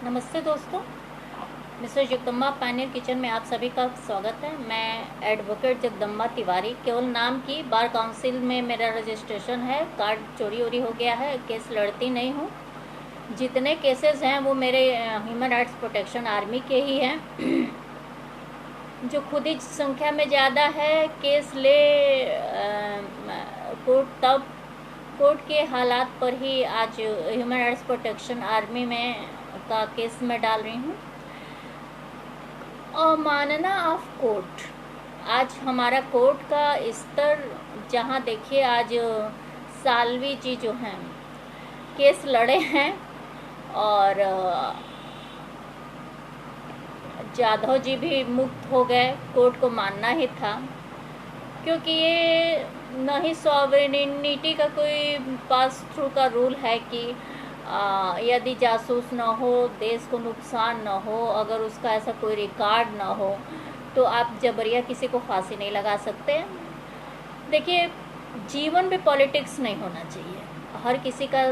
नमस्ते दोस्तों, mister Jagdamba Pioneer kitchen में आप सभी का स्वागत है। मैं एडवोकेट जगदम्बा तिवारी, केवल नाम की बार काउंसिल में मेरा रजिस्ट्रेशन है। कार्ड चोरी वोरी हो गया है, केस लड़ती नहीं हूँ। जितने केसेस हैं वो मेरे ह्यूमन राइट्स प्रोटेक्शन आर्मी के ही हैं। जो खुद ही संख्या में ज़्यादा है केस ले कोर्ट के हालात पर ही आज ह्यूमन राइट्स प्रोटेक्शन आर्मी में का केस मैं डाल रही हूँ। अवमानना ऑफ कोर्ट। आज हमारा कोर्ट का स्तर जहाँ देखिए, आज सालवी जी जो हैं केस लड़े हैं और जाधव जी भी मुक्त हो गए। कोर्ट को मानना ही था, क्योंकि ये न ही सॉवरेनिटी का कोई पास थ्रू का रूल है कि यदि जासूस न हो, देश को नुकसान न हो, अगर उसका ऐसा कोई रिकॉर्ड न हो तो आप जबरिया किसी को फांसी नहीं लगा सकते। देखिए, जीवन में पॉलिटिक्स नहीं होना चाहिए। हर किसी का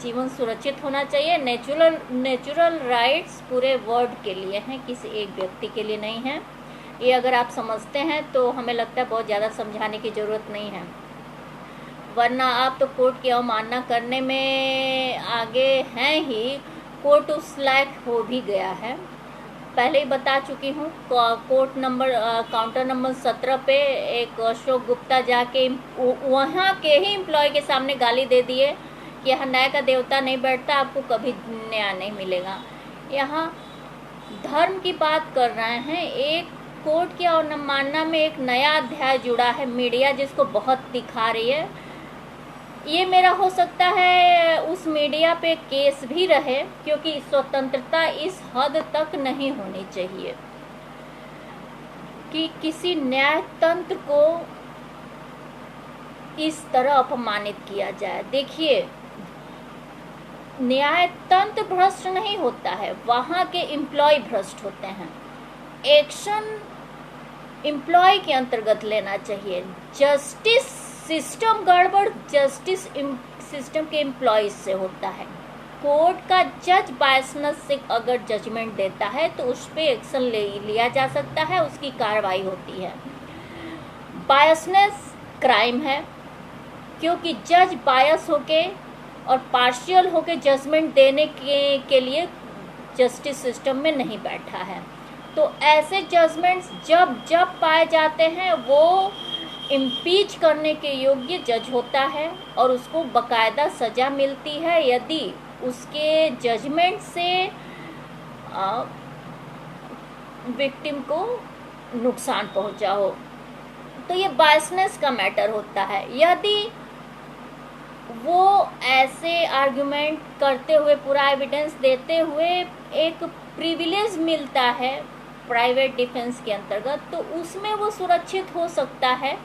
जीवन सुरक्षित होना चाहिए। नेचुरल राइट्स पूरे वर्ल्ड के लिए हैं, किसी एक व्यक्ति के लिए नहीं है। ये अगर आप समझते हैं तो हमें लगता है बहुत ज़्यादा समझाने की ज़रूरत नहीं है, वरना आप तो कोर्ट की अवमानना करने में आगे हैं ही। कोर्ट उस लायक हो भी गया है, पहले ही बता चुकी हूँ। काउंटर नंबर 17 पे एक अशोक गुप्ता जाके वहाँ के ही एम्प्लॉय के सामने गाली दे दिए कि यहाँ न्याय का देवता नहीं बैठता, आपको कभी न्याय नहीं मिलेगा। यहाँ धर्म की बात कर रहे हैं। एक कोर्ट की अवमानना में एक नया अध्याय जुड़ा है, मीडिया जिसको बहुत दिखा रही है। ये मेरा हो सकता है उस मीडिया पे केस भी रहे, क्योंकि स्वतंत्रता इस हद तक नहीं होनी चाहिए कि किसी न्यायतंत्र को इस तरह अपमानित किया जाए। देखिए, न्यायतंत्र भ्रष्ट नहीं होता है, वहाँ के एम्प्लॉय भ्रष्ट होते हैं। एक्शन एम्प्लॉय के अंतर्गत लेना चाहिए। जस्टिस सिस्टम गड़बड़ जस्टिस सिस्टम के एम्प्लॉयज से होता है। कोर्ट का जज बायसनेस से अगर जजमेंट देता है तो उस पर एक्शन लिया जा सकता है, उसकी कार्रवाई होती है। बायसनेस क्राइम है, क्योंकि जज बायस होके और पार्शियल होके जजमेंट देने के लिए जस्टिस सिस्टम में नहीं बैठा है। तो ऐसे जजमेंट्स जब पाए जाते हैं वो इम्पीच करने के योग्य जज होता है और उसको बकायदा सज़ा मिलती है यदि उसके जजमेंट से विक्टिम को नुकसान पहुंचा हो। तो ये बायसनेस का मैटर होता है। यदि वो ऐसे आर्गुमेंट करते हुए, पूरा एविडेंस देते हुए एक प्रिविलेज मिलता है प्राइवेट डिफेंस के अंतर्गत, तो उसमें वो सुरक्षित हो सकता है,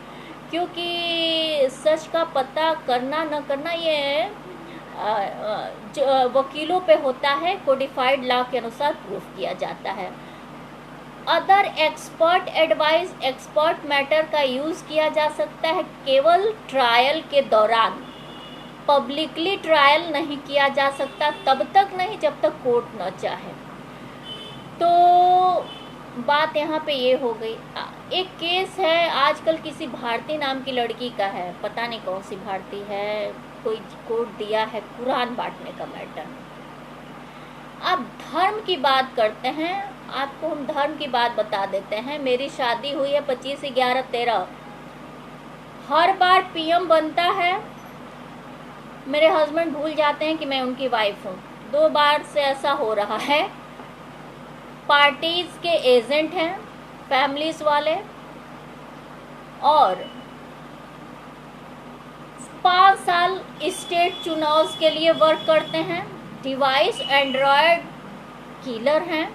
क्योंकि सच का पता करना न करना ये वकीलों पे होता है। कोडिफाइड लॉ के अनुसार प्रूफ किया जाता है। Other expert advice, expert matter का यूज़ किया जा सकता है केवल ट्रायल के दौरान। पब्लिकली ट्रायल नहीं किया जा सकता, तब तक नहीं जब तक कोर्ट न चाहे। तो बात यहाँ पे ये हो गई। एक केस है आजकल किसी भारती नाम की लड़की का है, पता नहीं कौन सी भारती है, कोई कोर्ट दिया है कुरान बांटने का मैटर। अब धर्म की बात करते हैं, आपको हम धर्म की बात बता देते हैं। मेरी शादी हुई है 25/11/13। हर बार पीएम बनता है, मेरे हस्बैंड भूल जाते हैं कि मैं उनकी वाइफ हूँ। 2 बार से ऐसा हो रहा है। पार्टीज के एजेंट हैं, फैमिलीज वाले, और 5 साल स्टेट चुनाव के लिए वर्क करते हैं। डिवाइस एंड्रॉयड किलर हैं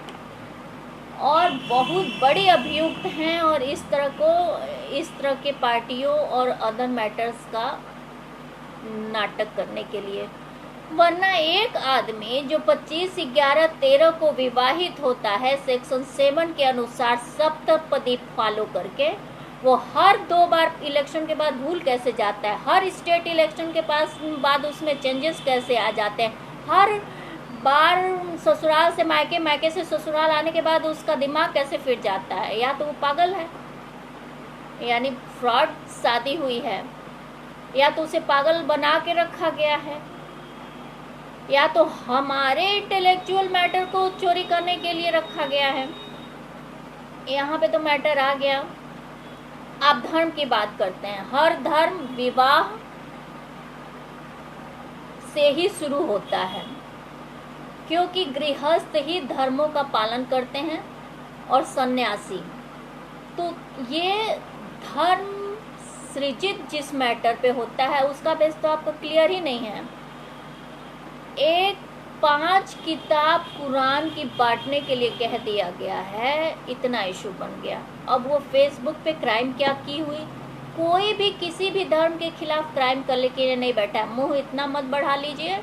और बहुत बड़ी अभियुक्त हैं, और इस तरह के पार्टियों और अदर मैटर्स का नाटक करने के लिए। वरना एक आदमी जो 25/11/13 को विवाहित होता है, सेक्शन 7 के अनुसार सप्तपदी फॉलो करके, वो हर 2 बार इलेक्शन के बाद भूल कैसे जाता है? हर स्टेट इलेक्शन के बाद उसमें चेंजेस कैसे आ जाते हैं? हर बार ससुराल से मायके, मायके से ससुराल आने के बाद उसका दिमाग कैसे फिर जाता है? या तो वो पागल है, यानी फ्रॉड शादी हुई है, या तो उसे पागल बना के रखा गया है, या तो हमारे इंटेलेक्चुअल मैटर को चोरी करने के लिए रखा गया है। यहाँ पे तो मैटर आ गया। आप धर्म की बात करते हैं, हर धर्म विवाह से ही शुरू होता है, क्योंकि गृहस्थ ही धर्मों का पालन करते हैं और सन्यासी। तो ये धर्म सृजित जिस मैटर पे होता है उसका बेस तो आपको क्लियर ही नहीं है। एक 5 किताब कुरान की बांटने के लिए कह दिया गया है, इतना इशू बन गया। अब वो फेसबुक पे क्राइम क्या की हुई? कोई भी किसी भी धर्म के खिलाफ क्राइम करने के लिए नहीं बैठा। मुंह इतना मत बढ़ा लीजिए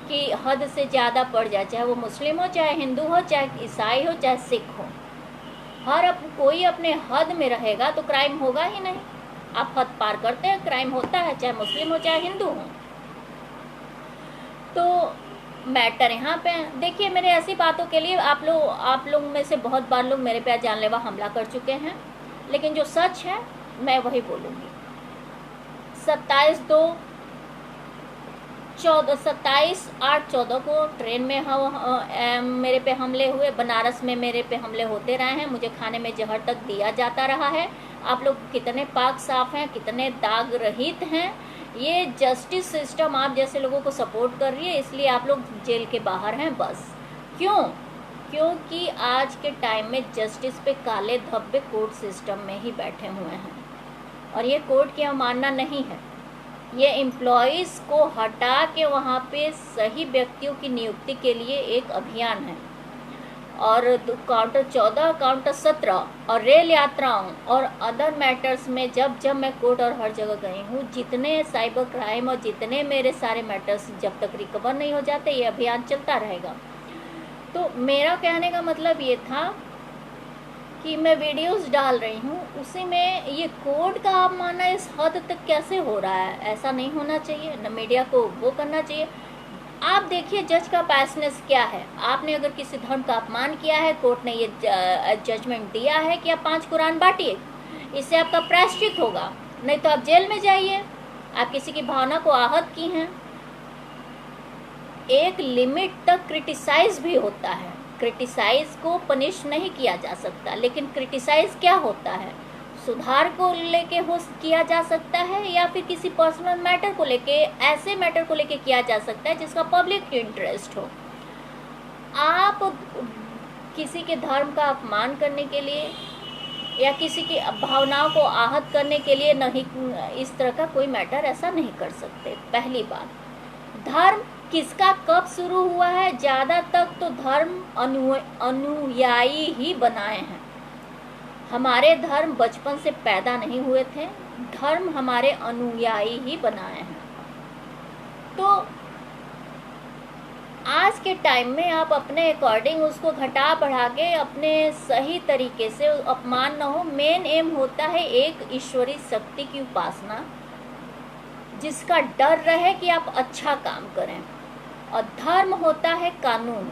कि हद से ज़्यादा पड़ जाए, चाहे वो मुस्लिम हो, चाहे हिंदू हो, चाहे ईसाई हो, चाहे सिख हो। कोई अपने हद में रहेगा तो क्राइम होगा ही नहीं। आप हद पार करते हैं, क्राइम होता है, चाहे मुस्लिम हो चाहे हिंदू हो। तो मैटर यहाँ पे देखिए, मेरे ऐसी बातों के लिए आप लोग में से बहुत बार लोग मेरे पे जानलेवा हमला कर चुके हैं, लेकिन जो सच है मैं वही बोलूँगी। 27/8/14 को ट्रेन में मेरे पे हमले हुए। बनारस में मेरे पे हमले होते रहे हैं, मुझे खाने में जहर तक दिया जाता रहा है। आप लोग कितने पाक साफ हैं, कितने दाग रहित हैं। ये जस्टिस सिस्टम आप जैसे लोगों को सपोर्ट कर रही है, इसलिए आप लोग जेल के बाहर हैं बस। क्यों? क्योंकि आज के टाइम में जस्टिस पे काले धब्बे कोर्ट सिस्टम में ही बैठे हुए हैं, और ये कोर्ट की अवमानना नहीं है। ये एम्प्लॉयज़ को हटा के वहाँ पे सही व्यक्तियों की नियुक्ति के लिए एक अभियान है। और काउंटर 14, काउंटर 17 और रेल यात्राओं और अदर मैटर्स में जब मैं कोर्ट और हर जगह गई हूँ, जितने साइबर क्राइम और जितने मेरे सारे मैटर्स जब तक रिकवर नहीं हो जाते, ये अभियान चलता रहेगा। तो मेरा कहने का मतलब ये था कि मैं वीडियोस डाल रही हूँ, उसी में ये कोर्ट का अपमानना इस हद तक कैसे हो रहा है? ऐसा नहीं होना चाहिए। न मीडिया को वो करना चाहिए। आप देखिए जज का पैसनेस क्या है। आपने अगर किसी धर्म का अपमान किया है, कोर्ट ने ये जजमेंट दिया है कि आप 5 कुरान बांटिए, इससे आपका प्रायश्चित होगा, नहीं तो आप जेल में जाइए। आप किसी की भावना को आहत की हैं। एक लिमिट तक क्रिटिसाइज भी होता है। क्रिटिसाइज को पनिश नहीं किया जा सकता, लेकिन क्रिटिसाइज क्या होता है? सुधार को लेके किया जा सकता है, या फिर किसी पर्सनल मैटर को लेके, ऐसे मैटर को लेके किया जा सकता है जिसका पब्लिक इंटरेस्ट हो। आप किसी के धर्म का अपमान करने के लिए या किसी की भावनाओं को आहत करने के लिए नहीं, इस तरह का कोई मैटर ऐसा नहीं कर सकते। पहली बात, धर्म किसका कब शुरू हुआ है? ज़्यादा तक तो धर्म अनुयायी ही बनाए हैं। हमारे धर्म बचपन से पैदा नहीं हुए थे, धर्म हमारे अनुयायी ही बनाए हैं। तो आज के टाइम में आप अपने अकॉर्डिंग उसको घटा बढ़ा के अपने सही तरीके से, अपमान न हो। मेन एम होता है एक ईश्वरी शक्ति की उपासना, जिसका डर रहे कि आप अच्छा काम करें। और धर्म होता है कानून।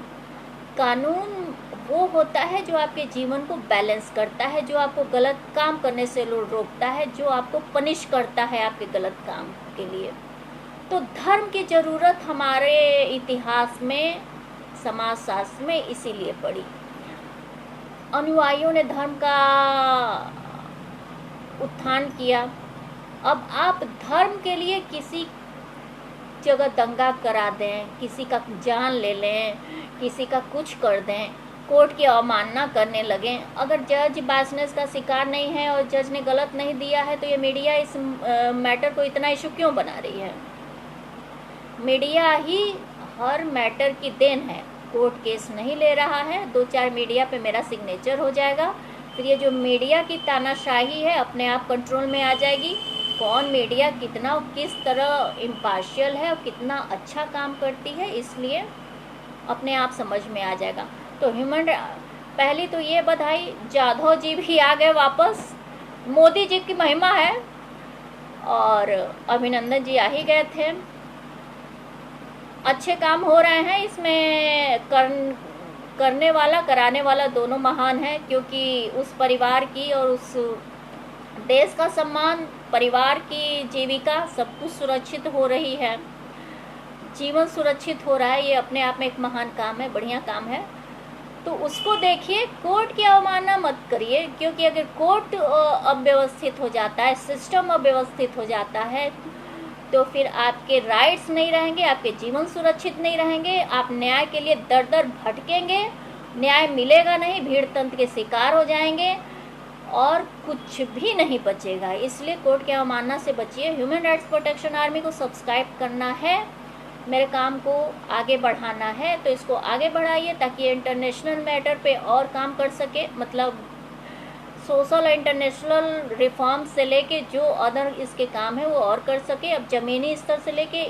कानून वो होता है जो आपके जीवन को बैलेंस करता है, जो आपको गलत काम करने से रोकता है, जो आपको पनिश करता है आपके गलत काम के लिए। तो धर्म की ज़रूरत हमारे इतिहास में, समाजशास्त्र में इसीलिए पड़ी। अनुयायियों ने धर्म का उत्थान किया। अब आप धर्म के लिए किसी जगह दंगा करा दें, किसी का जान ले लें, किसी का कुछ कर दें, कोर्ट की अवमानना करने लगें। अगर जज बायसनेस का शिकार नहीं है और जज ने गलत नहीं दिया है, तो ये मीडिया इस मैटर को इतना इशू क्यों बना रही है? मीडिया ही हर मैटर की देन है। कोर्ट केस नहीं ले रहा है, 2-4 मीडिया पे मेरा सिग्नेचर हो जाएगा, फिर ये जो मीडिया की तानाशाही है अपने आप कंट्रोल में आ जाएगी। कौन मीडिया कितना किस तरह इम्पार्शियल है और कितना अच्छा काम करती है, इसलिए अपने आप समझ में आ जाएगा। तो पहली तो ये बधाई, जाधव जी भी आ गए वापस, मोदी जी की महिमा है, और अभिनंदन जी आ ही गए थे। अच्छे काम हो रहे हैं इसमें। करने वाला कराने वाला दोनों महान है, क्योंकि उस परिवार की और उस देश का सम्मान, परिवार की जीविका सब कुछ सुरक्षित हो रही है, जीवन सुरक्षित हो रहा है। ये अपने आप में एक महान काम है, बढ़िया काम है। तो उसको देखिए, कोर्ट की अवमानना मत करिए, क्योंकि अगर कोर्ट अव्यवस्थित हो जाता है, सिस्टम अव्यवस्थित हो जाता है, तो फिर आपके राइट्स नहीं रहेंगे, आपके जीवन सुरक्षित नहीं रहेंगे, आप न्याय के लिए दर दर भटकेंगे, न्याय मिलेगा नहीं, भीड़ तंत्र के शिकार हो जाएंगे और कुछ भी नहीं बचेगा। इसलिए कोर्ट की अवमानना से बचिए। ह्यूमन राइट्स प्रोटेक्शन आर्मी को सब्सक्राइब करना है, मेरे काम को आगे बढ़ाना है, तो इसको आगे बढ़ाइए ताकि इंटरनेशनल मैटर पे और काम कर सके, मतलब सोशल इंटरनेशनल रिफॉर्म से लेके जो अदर इसके काम है वो और कर सके। अब ज़मीनी स्तर से लेके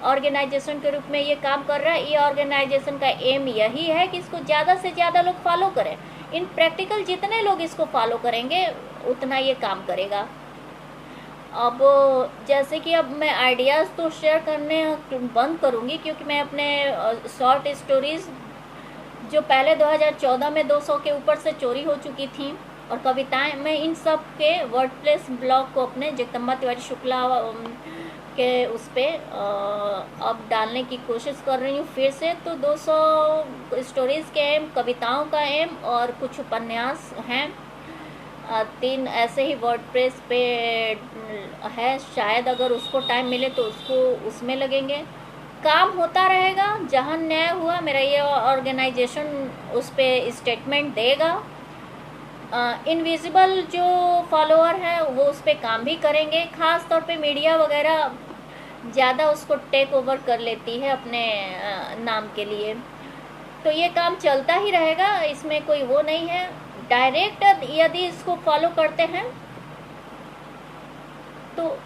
ऑर्गेनाइजेशन के रूप में ये काम कर रहा है। ये ऑर्गेनाइजेशन का एम यही है कि इसको ज़्यादा से ज़्यादा लोग फॉलो करें। इन प्रैक्टिकल जितने लोग इसको फॉलो करेंगे उतना ये काम करेगा। अब जैसे कि अब मैं आइडियाज़ तो शेयर करने बंद करूँगी, क्योंकि मैं अपने शॉर्ट स्टोरीज़ जो पहले 2014 में 200 के ऊपर से चोरी हो चुकी थी, और कविताएं, मैं इन सब के वर्डप्लेस ब्लॉग को अपने जगदम्बा तिवारी शुक्ला के उस पर अब डालने की कोशिश कर रही हूँ फिर से। तो 200 स्टोरीज़ के एम, कविताओं का एम और कुछ उपन्यास हैं, 3 ऐसे ही वर्डप्रेस पे है। शायद अगर उसको टाइम मिले तो उसको उसमें लगेंगे। काम होता रहेगा, जहाँ न्याय हुआ मेरा ये ऑर्गेनाइजेशन उस पर स्टेटमेंट देगा। इनविजिबल जो फॉलोअर हैं वो उस पर काम भी करेंगे। ख़ास तौर पे मीडिया वगैरह ज़्यादा उसको टेक ओवर कर लेती है अपने नाम के लिए, तो ये काम चलता ही रहेगा, इसमें कोई वो नहीं है। डायरेक्ट यदि इसको फॉलो करते हैं तो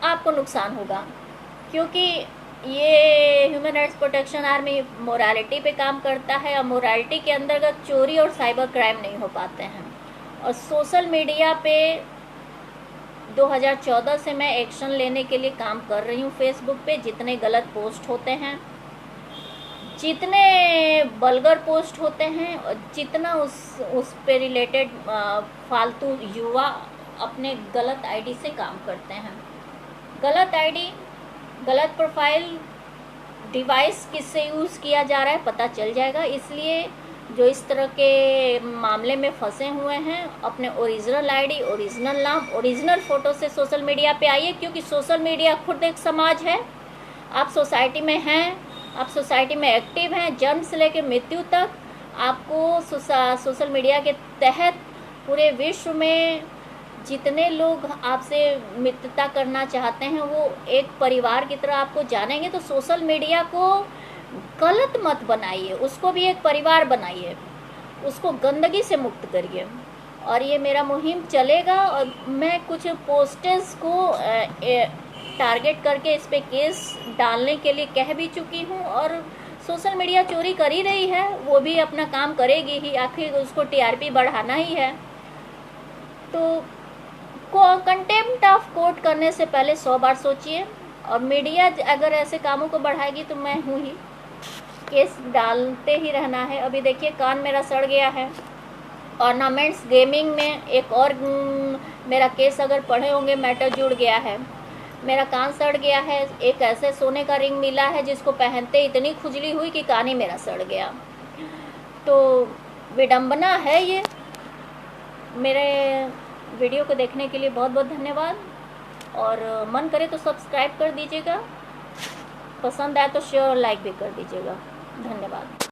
आपको नुकसान होगा, क्योंकि ये human rights protection army morality पे काम करता है, और मोरालिटी के अंतर्गत चोरी और साइबर क्राइम नहीं हो पाते हैं। और सोशल मीडिया पे 2014 से मैं एक्शन लेने के लिए काम कर रही हूँ। फेसबुक पे जितने गलत पोस्ट होते हैं, जितने वल्गर पोस्ट होते हैं, और जितना उस पे रिलेटेड फालतू युवा अपने गलत आईडी से काम करते हैं, गलत आईडी, गलत प्रोफाइल, डिवाइस किससे यूज़ किया जा रहा है पता चल जाएगा। इसलिए जो इस तरह के मामले में फंसे हुए हैं, अपने ओरिजिनल आईडी, ओरिजिनल नाम, ओरिजिनल फ़ोटो से सोशल मीडिया पे आइए, क्योंकि सोशल मीडिया खुद एक समाज है। आप सोसाइटी में हैं, आप सोसाइटी में एक्टिव हैं, जन्म से लेकर मृत्यु तक आपको सोशल मीडिया के तहत पूरे विश्व में जितने लोग आपसे मित्रता करना चाहते हैं वो एक परिवार की तरह आपको जानेंगे। तो सोशल मीडिया को गलत मत बनाइए, उसको भी एक परिवार बनाइए, उसको गंदगी से मुक्त करिए। और ये मेरा मुहिम चलेगा, और मैं कुछ पोस्टर्स को टारगेट करके इस पे केस डालने के लिए कह भी चुकी हूँ। और सोशल मीडिया चोरी कर ही रही है, वो भी अपना काम करेगी ही, आखिर उसको टीआरपी बढ़ाना ही है। तो कंटेम्प्ट ऑफ कोर्ट करने से पहले 100 बार सोचिए। और मीडिया अगर ऐसे कामों को बढ़ाएगी तो मैं हूँ ही, केस डालते ही रहना है। अभी देखिए कान मेरा सड़ गया है। ऑर्नामेंट्स गेमिंग में एक और मेरा केस अगर पढ़े होंगे, मैटर जुड़ गया है, मेरा कान सड़ गया है। एक ऐसे सोने का रिंग मिला है जिसको पहनते इतनी खुजली हुई कि कान ही मेरा सड़ गया। तो विडंबना है ये। मेरे वीडियो को देखने के लिए बहुत बहुत धन्यवाद, और मन करे तो सब्सक्राइब कर दीजिएगा, पसंद आए तो शेयर और लाइक भी कर दीजिएगा। धन्यवाद।